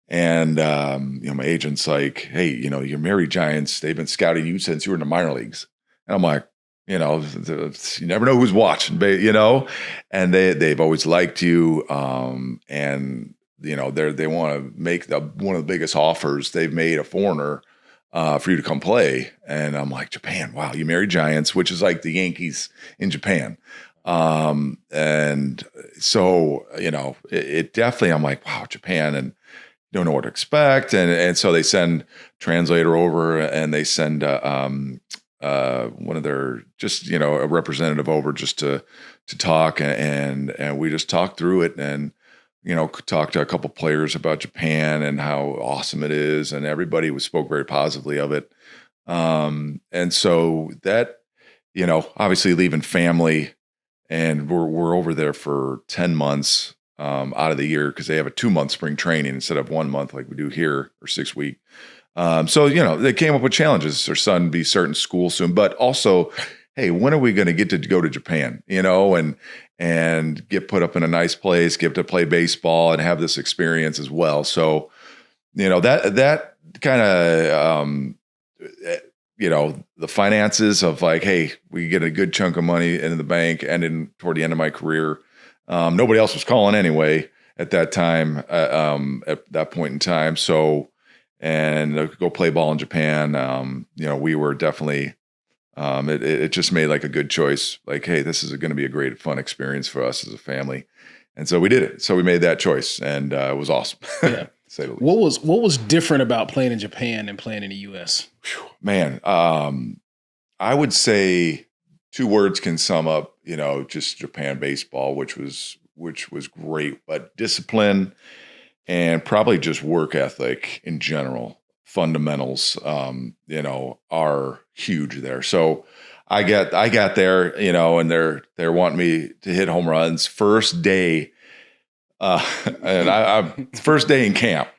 And, my agent's like, hey, your Mary Giants, they've been scouting you since you were in the minor leagues. And I'm like, you never know who's watching, and they've always liked you. And, they want to make one of the biggest offers they've made a foreigner for you to come play. And I'm like, Japan, wow, you Mary Giants, which is like the Yankees in Japan. And so, it definitely, I'm like, wow, Japan, and don't know what to expect. And so they send translator over, and they send one of their, just, a representative over just to talk. And we just talked through it, and, talked to a couple players about Japan and how awesome it is. And everybody spoke very positively of it. And so that, obviously leaving family, and we're over there for 10 months out of the year, because they have a 2-month spring training instead of 1 month like we do here, or 6 week. So, they came up with challenges. Their son be starting school soon, but also, hey, when are we going to get to go to Japan, and get put up in a nice place, get to play baseball and have this experience as well. So, that kind of, the finances of like, hey, we get a good chunk of money into the bank, and toward the end of my career, nobody else was calling anyway at that time, at that point in time. So, and go play ball in Japan, we were definitely, it just made like a good choice. Like, hey, this is going to be a great, fun experience for us as a family. And so we did it. So we made that choice, and it was awesome.
Yeah. Say the least. What was different about playing in Japan and playing in the U.S.?
Man, I would say 2 words can sum up, just Japan baseball, which was great, but discipline and probably just work ethic in general. Fundamentals, are huge there. So I got there, and they're wanting me to hit home runs first day. And I first day in camp,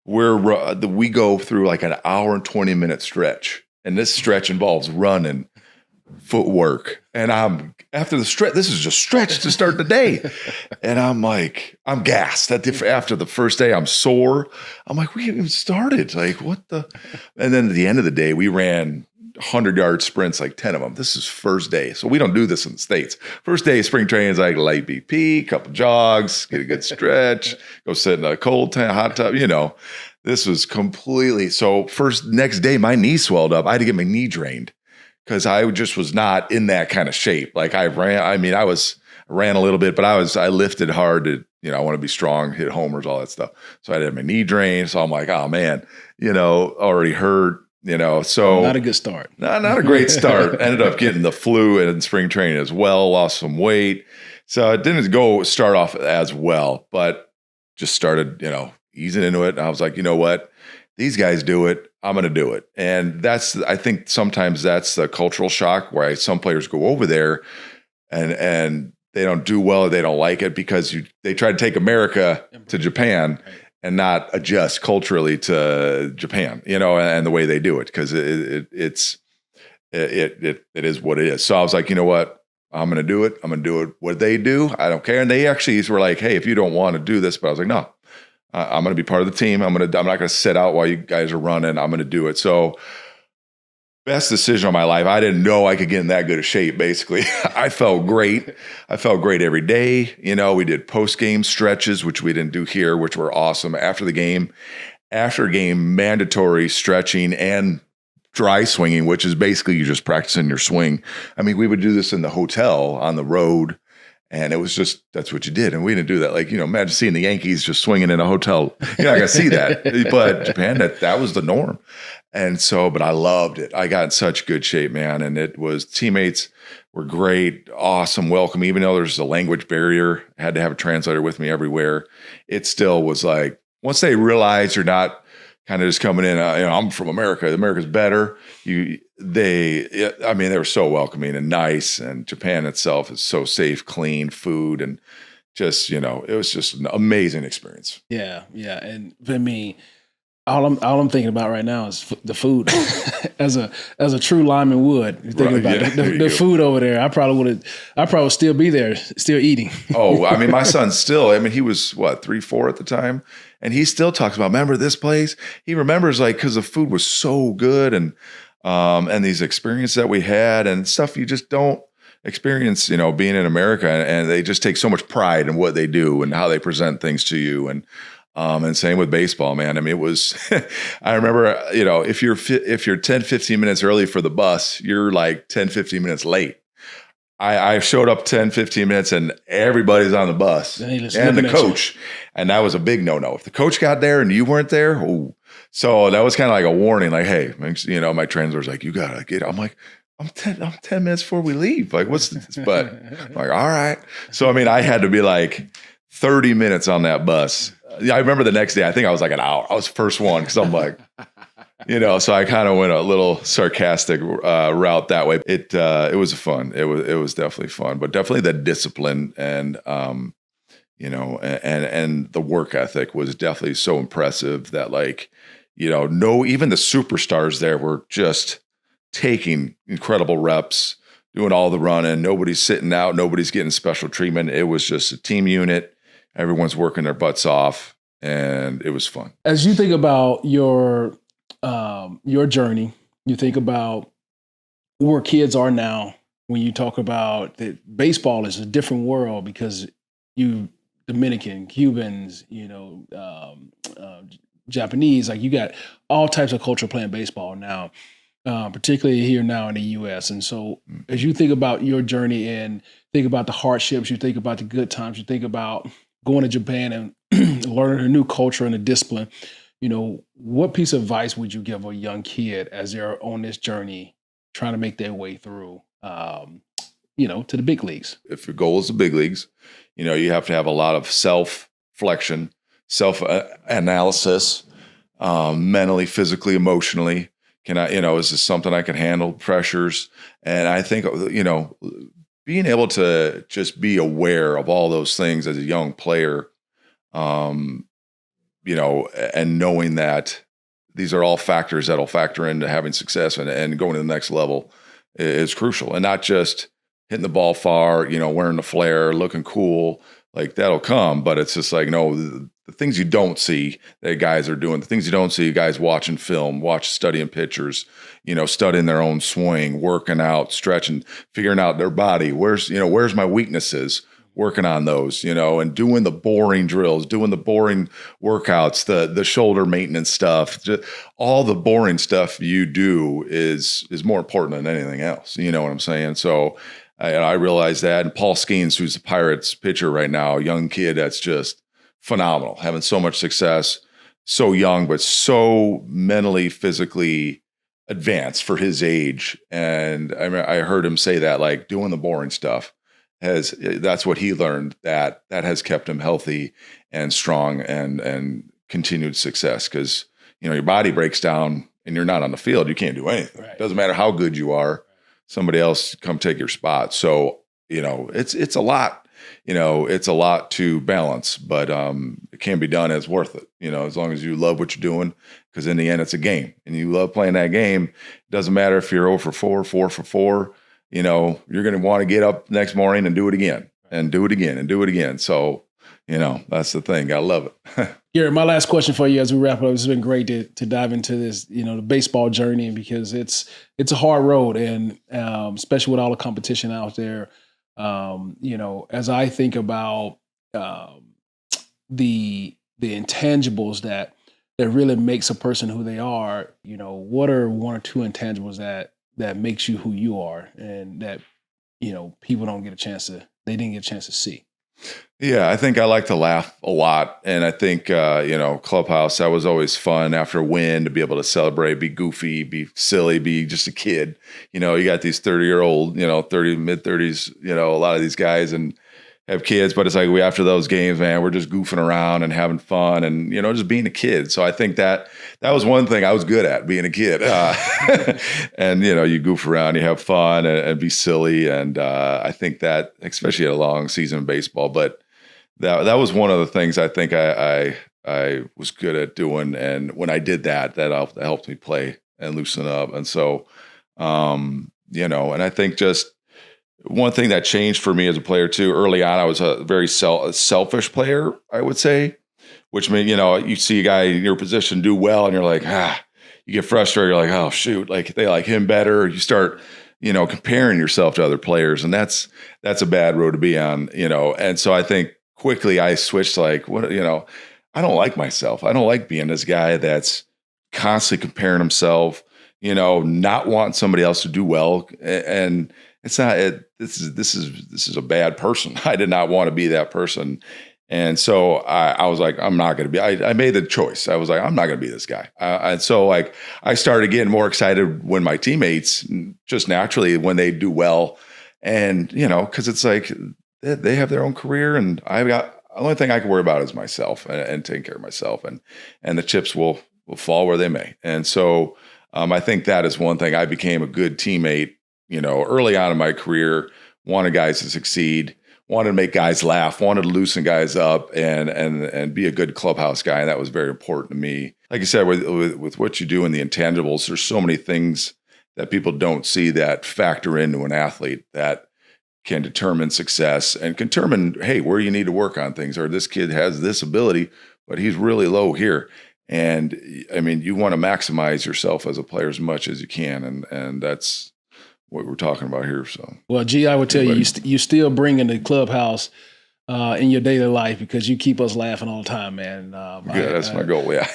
we go through like an hour and 20-minute stretch, and this stretch involves running, footwork, and after the stretch, this is just stretch to start the day, and I'm gassed after the first day. I'm sore. I'm like, we haven't even started. Like, what the? And then at the end of the day, we ran 100-yard sprints, like 10 of them. This is first day, so we don't do this in the States. First day of spring training is like light BP, couple jogs, get a good stretch, go sit in a cold hot tub. This was completely so. Next day, my knee swelled up. I had to get my knee drained, because I just was not in that kind of shape. Like I ran a little bit, but I lifted hard to, I want to be strong, hit homers, all that stuff. So I did my knee drain. So I'm like, oh man, already hurt, so
not a good start.
Not a great start. Ended up getting the flu in spring training as well, lost some weight. So it didn't start off as well, but just started, easing into it. And I was like, you know what? These guys do it. I'm going to do it. And I think sometimes that's the cultural shock where some players go over there and they don't do well or they don't like it because they try to take America to Japan and not adjust culturally to Japan, and the way they do it, because it is what it is. So I was like, you know what? I'm going to do it. I'm going to do it what they do. I don't care. And they actually were like, hey, if you don't want to do this, but I was like, no. I'm going to be part of the team. I'm not going to sit out while you guys are running. I'm going to do it. So best decision of my life. I didn't know I could get in that good of shape, basically. I felt great. I felt great every day. We did post-game stretches, which we didn't do here, which were awesome. After game, mandatory stretching and dry swinging, which is basically you just practicing your swing. I mean, we would do this in the hotel on the road. And it was just, that's what you did. And we didn't do that. Like, imagine seeing the Yankees just swinging in a hotel. You're not going to see that. But Japan, that was the norm. And so, but I loved it. I got in such good shape, man. And teammates were great, awesome, welcome. Even though there's a language barrier, I had to have a translator with me everywhere. It still was like, once they realize you're not kind of just coming in, I'm from America. America's better. They were so welcoming and nice, and Japan itself is so safe, clean food, and just, it was just an amazing experience.
Yeah. Yeah. And for me, all I'm thinking about right now is the food. as a true lineman would, you're thinking about the food over there. I probably would still be there, still eating.
Oh, my son's still, he was 3, 4 at the time. And he still talks about, remember this place? He remembers, because the food was so good, and these experiences that we had and stuff you just don't experience, being in America. And they just take so much pride in what they do and how they present things to you. And same with baseball, man. It was, I remember, if you're 10, 15 minutes early for the bus, you're like 10, 15 minutes late. I showed up 10, 15 minutes and everybody's on the bus and the coach. And that was a big no-no. If the coach got there and you weren't there, so that was kind of like a warning, like, hey, my translator's like, you got to get, I'm like, I'm 10 minutes before we leave. Like, what's this? But I'm like, all right. So, I had to be like 30 minutes on that bus. I remember the next day, I think I was like an hour. I was first one because I'm like, so I kind of went a little sarcastic route that way. It was fun. It was definitely fun, but definitely the discipline and and the work ethic was definitely so impressive that even the superstars there were just taking incredible reps, doing all the running. Nobody's sitting out. Nobody's getting special treatment. It was just a team unit. Everyone's working their butts off, and it was fun.
As you think about your journey, you think about where kids are now. When you talk about that, baseball is a different world because Dominican, Cubans, Japanese, you got all types of culture playing baseball now, particularly here now in the U.S. And so, as you think about your journey and think about the hardships, you think about the good times, you think about going to Japan and learning a new culture and a discipline. What piece of advice would you give a young kid as they're on this journey, trying to make their way through, to the big leagues?
If your goal is the big leagues, you have to have a lot of self-reflection, self-analysis, mentally, physically, emotionally. Is this something I can handle? Pressures. And I think, being able to just be aware of all those things as a young player, and knowing that these are all factors that'll factor into having success and going to the next level is crucial. And not just hitting the ball far, wearing the flare, looking cool, that'll come. But it's just the things you don't see that guys are doing, the things you don't see guys watching film, studying pitchers, studying their own swing, working out, stretching, figuring out their body. Where's my weaknesses? working on those, and doing the boring drills, doing the boring workouts, the shoulder maintenance stuff, just all the boring stuff you do is more important than anything else. You know what I'm saying? So I realized that. And Paul Skeens, who's the Pirates pitcher right now, a young kid that's just phenomenal, having so much success, so young, but so mentally, physically advanced for his age. And I heard him say that, like, doing the boring stuff that's what he learned, that has kept him healthy and strong and continued success. Because your body breaks down and you're not on the field, you can't do anything. Right. Doesn't matter how good you are, somebody else come take your spot. So it's a lot. It's a lot to balance, but it can be done. It's worth it. As long as you love what you're doing, because in the end, it's a game, and you love playing that game. It doesn't matter if you're 0 for 4, 4 for 4. You're going to want to get up next morning and do it again, and do it again, and do it again. So, that's the thing. I love it.
Garrett, my last question for you as we wrap up. It's been great to dive into this, the baseball journey, because it's a hard road, and especially with all the competition out there. As I think about the intangibles that really makes a person who they are, what are one or two intangibles that makes you who you are, and that people didn't get a chance to see?
Yeah, I think I like to laugh a lot. And I think, Clubhouse, that was always fun after a win to be able to celebrate, be goofy, be silly, be just a kid. You got these 30-year-old, mid-30s, a lot of these guys and have kids, but it's like after those games, man, we're just goofing around and having fun and, just being a kid. So I think that was one thing I was good at, being a kid. And, you goof around, you have fun and be silly. And I think that, especially at a long season of baseball, but that was one of the things I think I was good at doing. And when I did that helped me play and loosen up. And so, and I think just one thing that changed for me as a player too, early on, I was a very selfish player, I would say, which means, you see a guy in your position do well and you're like, you get frustrated. You're like, oh shoot, like they like him better. You start, comparing yourself to other players, and that's a bad road to be on, And so I think quickly I switched to like, I don't like myself. I don't like being this guy that's constantly comparing himself, not wanting somebody else to do well. And it's not, this is a bad person. I did not want to be that person. And so I was like, I'm not going to be, I made the choice. I was like, I'm not going to be this guy. And so like, I started getting more excited when my teammates, just naturally, when they do well. And, cause it's like, they have their own career, and the only thing I can worry about is myself and taking care of myself, and the chips will fall where they may. And so I think that is one thing. I became a good teammate, early on in my career, wanted guys to succeed, wanted to make guys laugh, wanted to loosen guys up and be a good clubhouse guy. And that was very important to me. Like you said, with what you do in the intangibles, there's so many things that people don't see that factor into an athlete that can determine success and can determine, hey, where you need to work on things, or this kid has this ability, but he's really low here. And I mean, you want to maximize yourself as a player as much as you can. And that's what we're talking about here. So, well,
G, I would tell you still bring in the clubhouse in your daily life, because you keep us laughing all the time, man.
That's my goal. Yeah.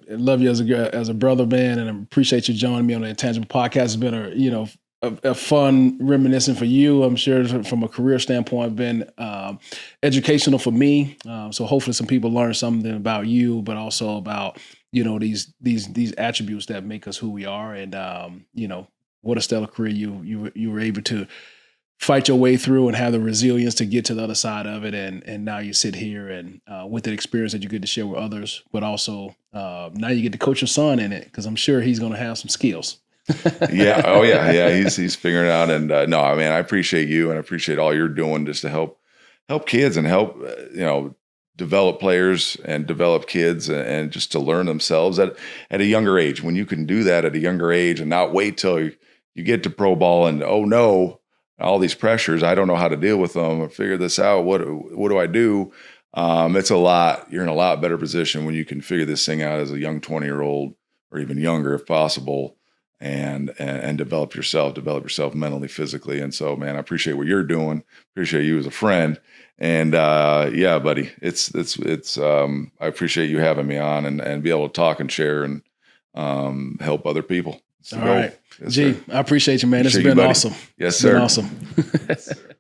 Love you as a brother, man. And I appreciate you joining me on the Intangible Podcast. It's been a fun reminiscing for you. I'm sure from a career standpoint, been educational for me. So hopefully some people learn something about you, but also about, these attributes that make us who we are. And, what a stellar career you were able to fight your way through and have the resilience to get to the other side of it. And now you sit here and with the experience that you get to share with others, but also now you get to coach your son in it, because I'm sure he's going to have some skills.
Yeah. Oh yeah. Yeah. He's figuring it out. And no, I mean, I appreciate you, and I appreciate all you're doing just to help kids and help, develop players and develop kids and just to learn themselves at a younger age. When you can do that at a younger age and not wait till you get to pro ball and, oh no, all these pressures, I don't know how to deal with them or figure this out. What do I do? It's a lot. You're in a lot better position when you can figure this thing out as a young 20-year-old or even younger if possible. and develop yourself mentally, physically. And so, man, I appreciate what you're doing. Appreciate you as a friend. And yeah, buddy, it's I appreciate you having me on and be able to talk and share and help other people.
All right.
Yes,
G,
sir.
I appreciate you, man.
Appreciate
It's been
you, buddy.
awesome.
Yes,
It's
sir.
been awesome.
Yes, sir.